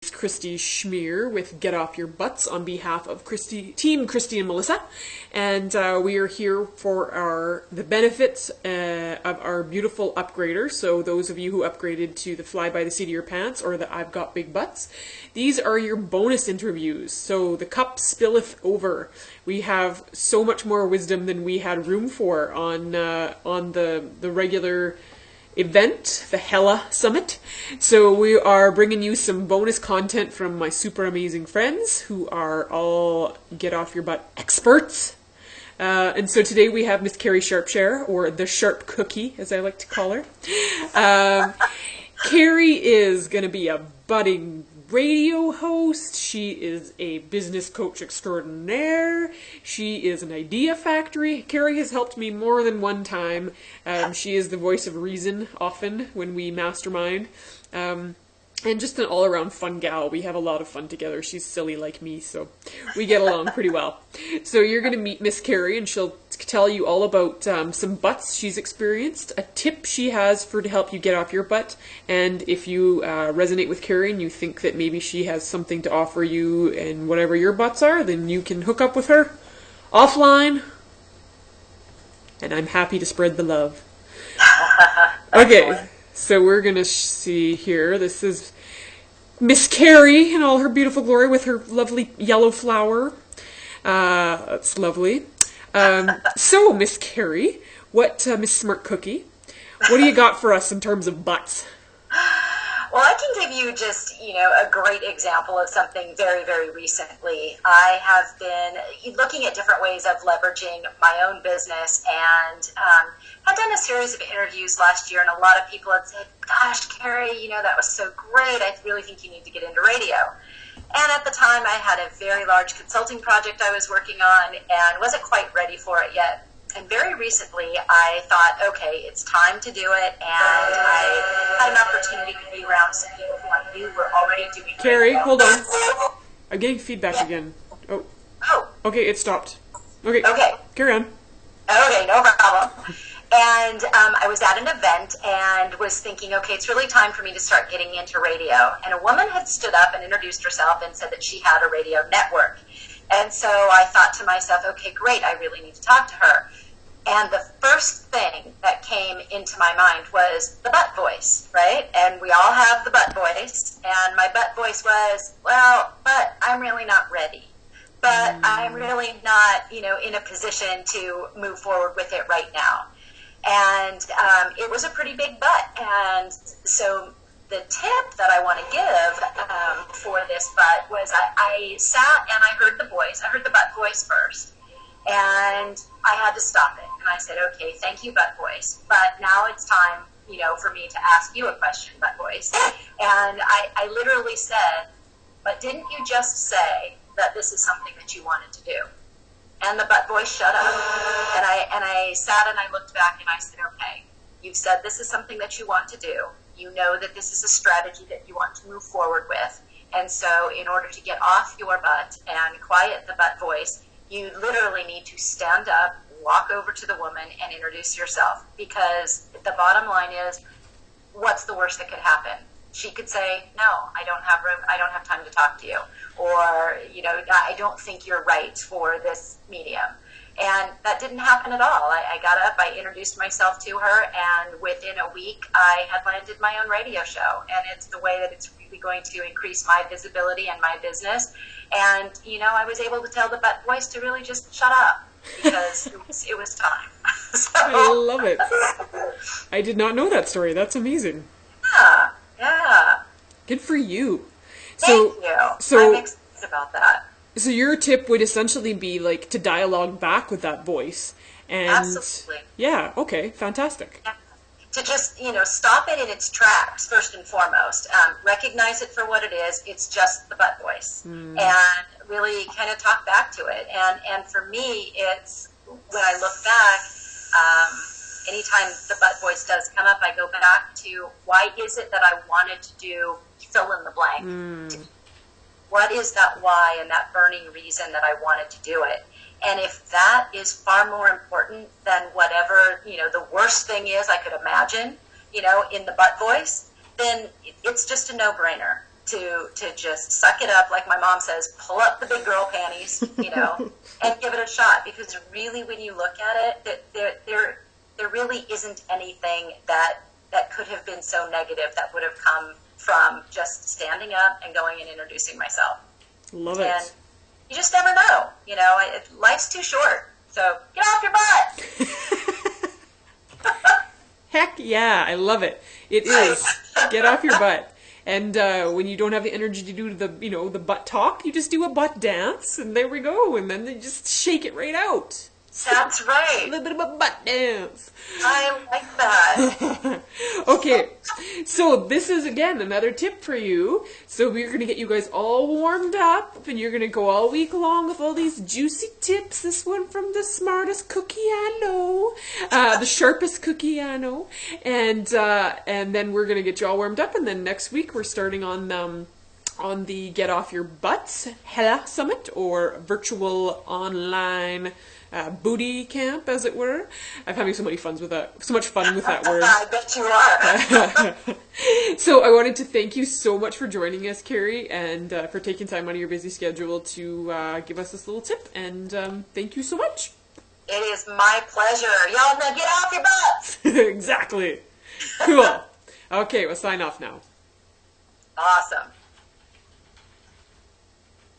Christy Schmier with Get Off Your Butts on behalf of Team Christy and Melissa, and we are here for the benefits of our beautiful upgraders. So those of you who upgraded to the Fly by the Seat of Your Pants or the I've Got Big Butts, these are your bonus interviews. So the cup spilleth over. We have so much more wisdom than we had room for on the regular event, the Hella Summit. So we are bringing you some bonus content from my super amazing friends who are all get off your butt experts. And so today we have Miss Carrie Sharpshair, or the Sharp Cookie, as I like to call her. Carrie is going to be a budding radio host. She is a business coach extraordinaire. She is an idea factory. Carrie has helped me more than one time. She is the voice of reason often when we mastermind. And just an all-around fun gal. We have a lot of fun together. She's silly like me, so we get along pretty well. So you're going to meet Miss Carrie, and she'll tell you all about some butts she's experienced, a tip she has to help you get off your butt, and if you resonate with Carrie and you think that maybe she has something to offer you in whatever your butts are, then you can hook up with her offline, and I'm happy to spread the love. Okay. So we're going to see here. This is Miss Carrie in all her beautiful glory with her lovely yellow flower. That's lovely. So, Miss Carrie, Miss Smart Cookie, what do you got for us in terms of butts? Well, I can give you just, a great example of something very, very recently. I have been looking at different ways of leveraging my own business and had done a series of interviews last year, and a lot of people had said, gosh, Carrie, that was so great. I really think you need to get into radio. And at the time, I had a very large consulting project I was working on and wasn't quite ready for it yet. And very recently, I thought, okay, it's time to do it. And I had an opportunity to be around some people who I knew were already doing it. Carrie, hold on. I'm getting feedback again. Oh. Okay, it stopped. Okay. Carry on. Okay, no problem. And I was at an event and was thinking, okay, it's really time for me to start getting into radio. And a woman had stood up and introduced herself and said that she had a radio network. And so I thought to myself, okay, great, I really need to talk to her. And the first thing that came into my mind was the butt voice, right? And we all have the butt voice. And my butt voice was, well, but I'm really not ready. But I'm really not, in a position to move forward with it right now. And it was a pretty big butt. And so the tip that I want to give for this butt was I sat and I heard the voice. I heard the butt voice first. And I had to stop it. And I said, okay, thank you, butt voice. But now it's time, for me to ask you a question, butt voice. And I literally said, but didn't you just say that this is something that you wanted to do? And the butt voice shut up. And I sat and I looked back and I said, okay, you've said this is something that you want to do. You know that this is a strategy that you want to move forward with. And so in order to get off your butt and quiet the butt voice, you literally need to stand up, walk over to the woman and introduce yourself. Because the bottom line is, what's the worst that could happen? She could say, no, I don't have room. I don't have time to talk to you. Or, I don't think you're right for this medium. And that didn't happen at all. I got up, I introduced myself to her, and within a week, I had landed my own radio show. And it's the way that it's really going to increase my visibility and my business. And, I was able to tell the butt voice to really just shut up because it was time. So, I love it. I did not know that story. That's amazing. Yeah. Good for you. Thank you. I'm excited about that. So your tip would essentially be like to dialogue back with that voice. And absolutely. Yeah, okay, fantastic. Yeah. To just, stop it in its tracks, first and foremost. Recognize it for what it is. It's just the butt voice. And really kind of talk back to it. And for me, it's, when I look back, anytime the butt voice does come up, I go back to, why is it that I wanted to do fill in the blank? What is that why and that burning reason that I wanted to do it? And if that is far more important than whatever, the worst thing is I could imagine, in the butt voice, then it's just a no-brainer. to just suck it up, like my mom says, pull up the big girl panties, and give it a shot. Because really, when you look at it, there really isn't anything that could have been so negative that would have come from just standing up and going and introducing myself. Love it. And you just never know. Life's too short. So get off your butt. Heck yeah, I love it. It is. Get off your butt. And when you don't have the energy to do the butt talk, you just do a butt dance, and there we go. And then they just shake it right out. That's right. A little bit of a butt dance. I like that. Okay, so this is, again, another tip for you. So we're going to get you guys all warmed up, and you're going to go all week long with all these juicy tips. This one from the smartest cookie I know, the sharpest cookie I know. And then we're going to get you all warmed up, and then next week we're starting on the Get Off Your Butts Hella Summit, or virtual online booty camp, as it were. I'm having so much fun with that word. I bet you are. So I wanted to thank you so much for joining us, Carrie, and for taking time out of your busy schedule to give us this little tip. And thank you so much. It is my pleasure. Y'all now get off your butts. Exactly. Cool. Okay, we'll sign off now. Awesome.